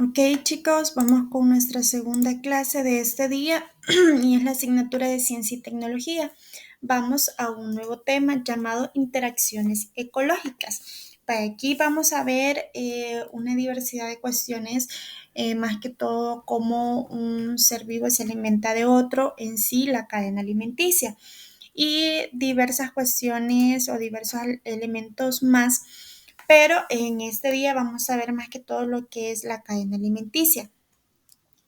Ok, chicos, vamos con nuestra segunda clase de este día y es la asignatura de Ciencia y Tecnología. Vamos a un nuevo tema llamado interacciones ecológicas. Para aquí vamos a ver una diversidad de cuestiones, más que todo cómo un ser vivo se alimenta de otro, en sí la cadena alimenticia y diversas cuestiones o diversos elementos más, pero en este día vamos a ver más que todo lo que es la cadena alimenticia.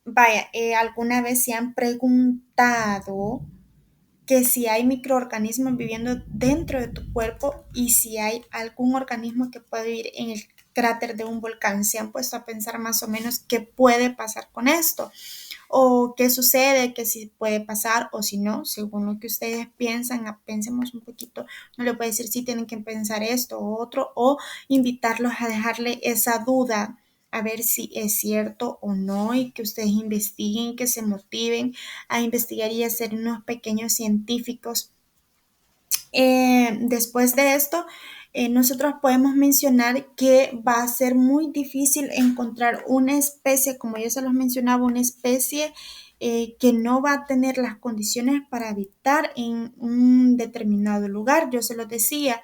Vaya, ¿alguna vez se han preguntado que si hay microorganismos viviendo dentro de tu cuerpo y si hay algún organismo que puede vivir en el cráter de un volcán? ¿Se han puesto a pensar más o menos qué puede pasar con esto? ¿O qué sucede? ¿Que si puede pasar o si no? Según lo que ustedes piensan, pensemos un poquito. No le puedo decir si tienen que pensar esto o otro, o invitarlos a dejarle esa duda a ver si es cierto o no, y que ustedes investiguen, que se motiven a investigar y a ser unos pequeños científicos. Después de esto, nosotros podemos mencionar que va a ser muy difícil encontrar una especie, como yo se los mencionaba, una especie que no va a tener las condiciones para habitar en un determinado lugar. Yo se los decía,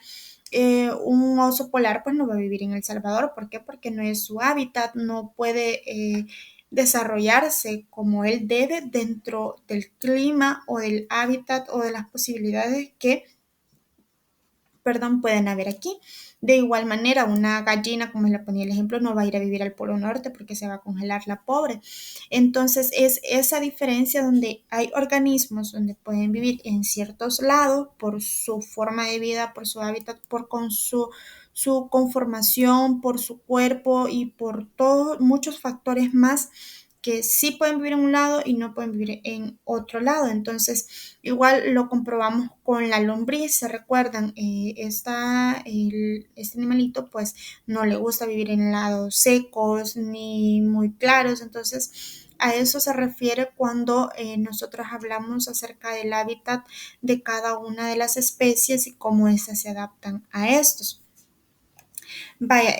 un oso polar pues no va a vivir en El Salvador. ¿Por qué? Porque no es su hábitat, no puede desarrollarse como él debe dentro del clima o del hábitat o de las posibilidades que pueden haber aquí. De igual manera, una gallina, como le ponía el ejemplo, no va a ir a vivir al Polo Norte porque se va a congelar la pobre. Entonces, es esa diferencia donde hay organismos donde pueden vivir en ciertos lados por su forma de vida, por su hábitat, su conformación, por su cuerpo y por todos muchos factores más que sí pueden vivir en un lado y no pueden vivir en otro lado. Entonces, igual lo comprobamos con la lombriz. ¿Se recuerdan? Este animalito pues no le gusta vivir en lados secos ni muy claros. Entonces, a eso se refiere cuando nosotros hablamos acerca del hábitat de cada una de las especies y cómo éstas se adaptan a estos. Vaya,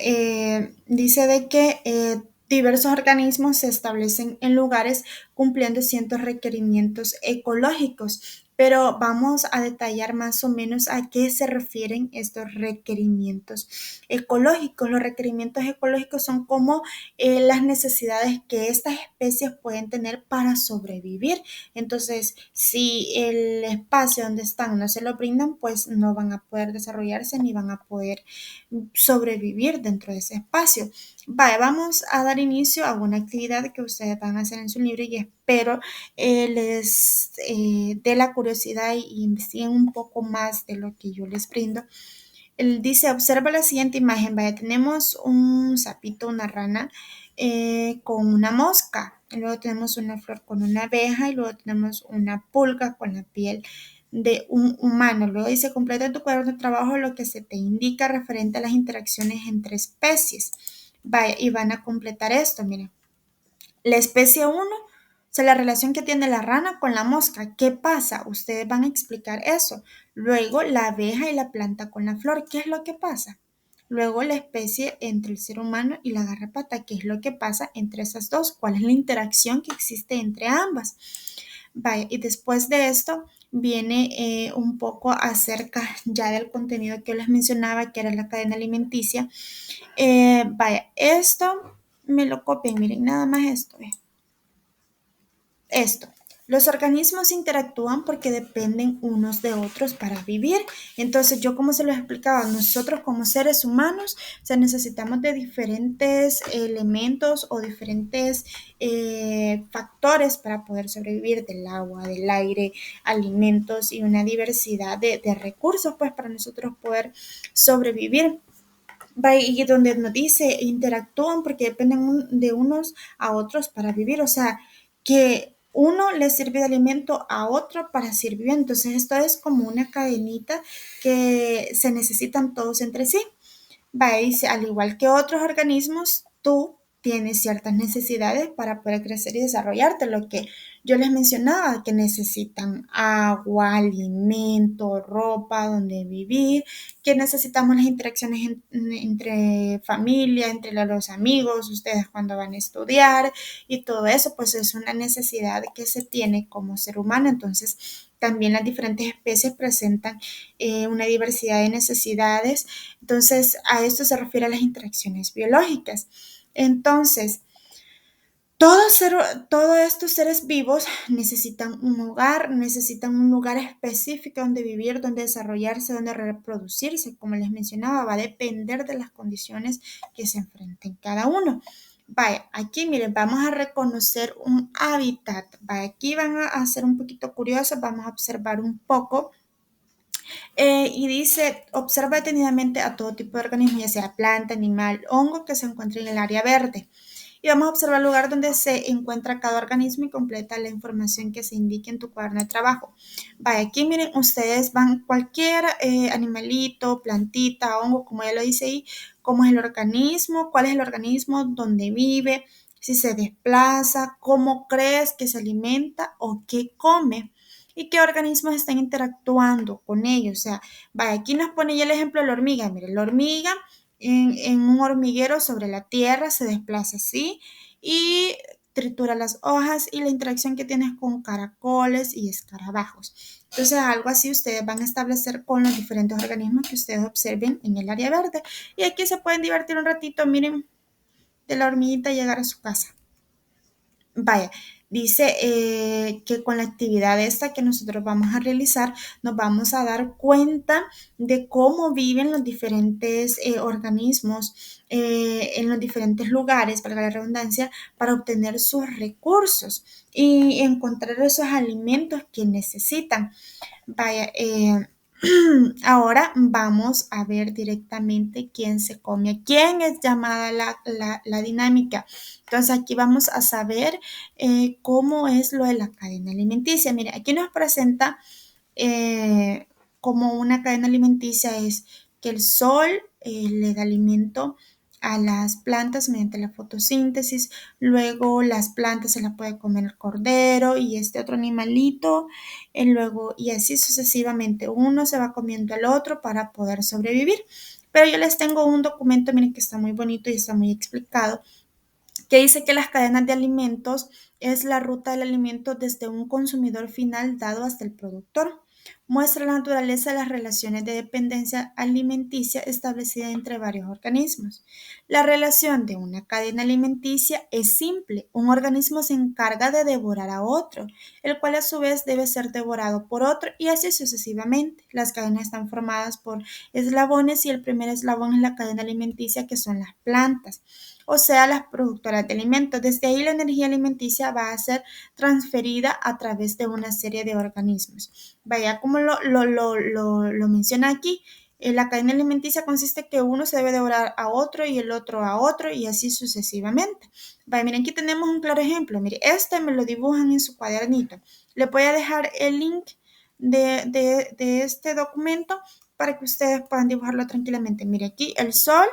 dice de que diversos organismos se establecen en lugares cumpliendo ciertos requerimientos ecológicos, pero vamos a detallar más o menos a qué se refieren estos requerimientos ecológicos. Los requerimientos ecológicos son como las necesidades que estas especies pueden tener para sobrevivir. Entonces, si el espacio donde están no se lo brindan, pues no van a poder desarrollarse ni van a poder sobrevivir dentro de ese espacio. Vale, vamos a dar inicio a una actividad que ustedes van a hacer en su libro y espero les dé la curiosidad y investiguen un poco más de lo que yo les brindo. Él dice, observa la siguiente imagen. Vaya, tenemos un sapito, una rana con una mosca. Y luego tenemos una flor con una abeja y luego tenemos una pulga con la piel de un humano. Luego dice, completa en tu cuaderno de trabajo lo que se te indica referente a las interacciones entre especies. Vaya, y van a completar esto, miren. La especie uno, o sea, la relación que tiene la rana con la mosca. ¿Qué pasa? Ustedes van a explicar eso. Luego, la abeja y la planta con la flor. ¿Qué es lo que pasa? Luego, la especie entre el ser humano y la garrapata. ¿Qué es lo que pasa entre esas dos? ¿Cuál es la interacción que existe entre ambas? Vaya, y después de esto viene un poco acerca ya del contenido que yo les mencionaba, que era la cadena alimenticia. Vaya, esto me lo copian, miren, nada más esto. Esto. Los organismos interactúan porque dependen unos de otros para vivir. Entonces, yo como se los explicaba, nosotros como seres humanos, o sea, necesitamos de diferentes elementos o diferentes factores para poder sobrevivir, del agua, del aire, alimentos y una diversidad de recursos, pues para nosotros poder sobrevivir. Y donde nos dice interactúan porque dependen de unos a otros para vivir, o sea, que uno le sirve de alimento a otro para servir. Entonces, esto es como una cadenita que se necesitan todos entre sí. Dice, al igual que otros organismos, tú tiene ciertas necesidades para poder crecer y desarrollarte. Lo que yo les mencionaba, que necesitan agua, alimento, ropa, donde vivir, que necesitamos las interacciones entre familia, entre los amigos, ustedes cuando van a estudiar y todo eso, pues es una necesidad que se tiene como ser humano. Entonces, también las diferentes especies presentan una diversidad de necesidades. Entonces, a esto se refiere a las interacciones biológicas. Entonces, todos, todos estos seres vivos necesitan un hogar, necesitan un lugar específico donde vivir, donde desarrollarse, donde reproducirse. Como les mencionaba, va a depender de las condiciones que se enfrenten cada uno. Vaya, aquí miren, vamos a reconocer un hábitat. Vaya, aquí van a ser un poquito curiosos, vamos a observar un poco. Y dice, observa detenidamente a todo tipo de organismo, ya sea planta, animal, hongo que se encuentre en el área verde. Y vamos a observar el lugar donde se encuentra cada organismo y completa la información que se indique en tu cuaderno de trabajo. Vaya, aquí miren, ustedes van cualquier animalito, plantita, hongo, como ya lo dice ahí, cómo es el organismo, cuál es el organismo, dónde vive, si se desplaza, cómo crees que se alimenta o qué come y qué organismos están interactuando con ellos. O sea, vaya, aquí nos pone ya el ejemplo de la hormiga. Mire, la hormiga en un hormiguero sobre la tierra se desplaza así y tritura las hojas y la interacción que tienes con caracoles y escarabajos. Entonces, algo así ustedes van a establecer con los diferentes organismos que ustedes observen en el área verde. Y aquí se pueden divertir un ratito, miren, de la hormiguita llegar a su casa. Vaya, dice que con la actividad esta que nosotros vamos a realizar, nos vamos a dar cuenta de cómo viven los diferentes organismos en los diferentes lugares, para la redundancia, para obtener sus recursos y encontrar esos alimentos que necesitan. Vaya, ahora vamos a ver directamente quién se come, quién es llamada la dinámica. Entonces aquí vamos a saber cómo es lo de la cadena alimenticia. Mire, aquí nos presenta eh, como una cadena alimenticia es que el sol le da alimento a las plantas mediante la fotosíntesis, luego las plantas se las puede comer el cordero y este otro animalito, luego y así sucesivamente, uno se va comiendo al otro para poder sobrevivir. Pero yo les tengo un documento, miren que está muy bonito y está muy explicado, que dice que las cadenas de alimentos es la ruta del alimento desde un consumidor final dado hasta el productor. Muestra la naturaleza de las relaciones de dependencia alimenticia establecida entre varios organismos. La relación de una cadena alimenticia es simple. Un organismo se encarga de devorar a otro, el cual a su vez debe ser devorado por otro y así sucesivamente. Las cadenas están formadas por eslabones y el primer eslabón es la cadena alimenticia que son las plantas, o sea, las productoras de alimentos. Desde ahí la energía alimenticia va a ser transferida a través de una serie de organismos. Vaya, como lo menciona aquí, la cadena alimenticia consiste en que uno se debe devorar a otro y el otro a otro y así sucesivamente. Vaya, miren, aquí tenemos un claro ejemplo. Mire, este me lo dibujan en su cuadernito. Le voy a dejar el link de este documento para que ustedes puedan dibujarlo tranquilamente. Mire, aquí el sol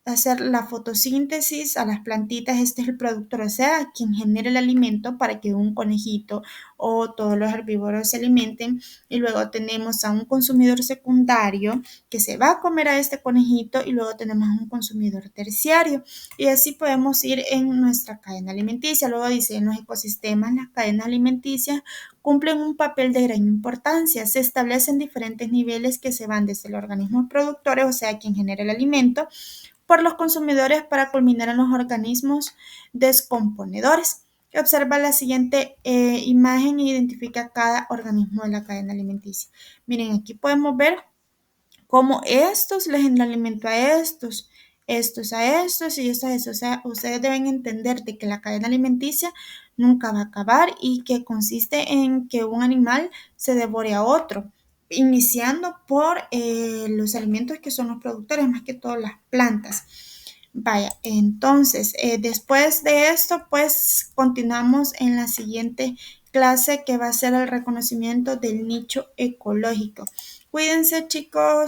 hacer la fotosíntesis a las plantitas, este es el productor, o sea, quien genera el alimento para que un conejito o todos los herbívoros se alimenten. Y luego tenemos a un consumidor secundario que se va a comer a este conejito y luego tenemos a un consumidor terciario. Y así podemos ir en nuestra cadena alimenticia. Luego dice, en los ecosistemas, las cadenas alimenticias cumplen un papel de gran importancia. Se establecen diferentes niveles que se van desde los organismos productores, o sea, quien genera el alimento, por los consumidores para culminar en los organismos descomponedores. Observa la siguiente imagen e identifica cada organismo de la cadena alimenticia. Miren, aquí podemos ver cómo estos le generan alimento a estos, estos a estos y estos a estos. O sea, ustedes deben entender de que la cadena alimenticia nunca va a acabar y que consiste en que un animal se devore a otro, iniciando por los alimentos que son los productores, más que todo las plantas. Vaya, entonces, después de esto, pues continuamos en la siguiente clase que va a ser el reconocimiento del nicho ecológico. Cuídense, chicos.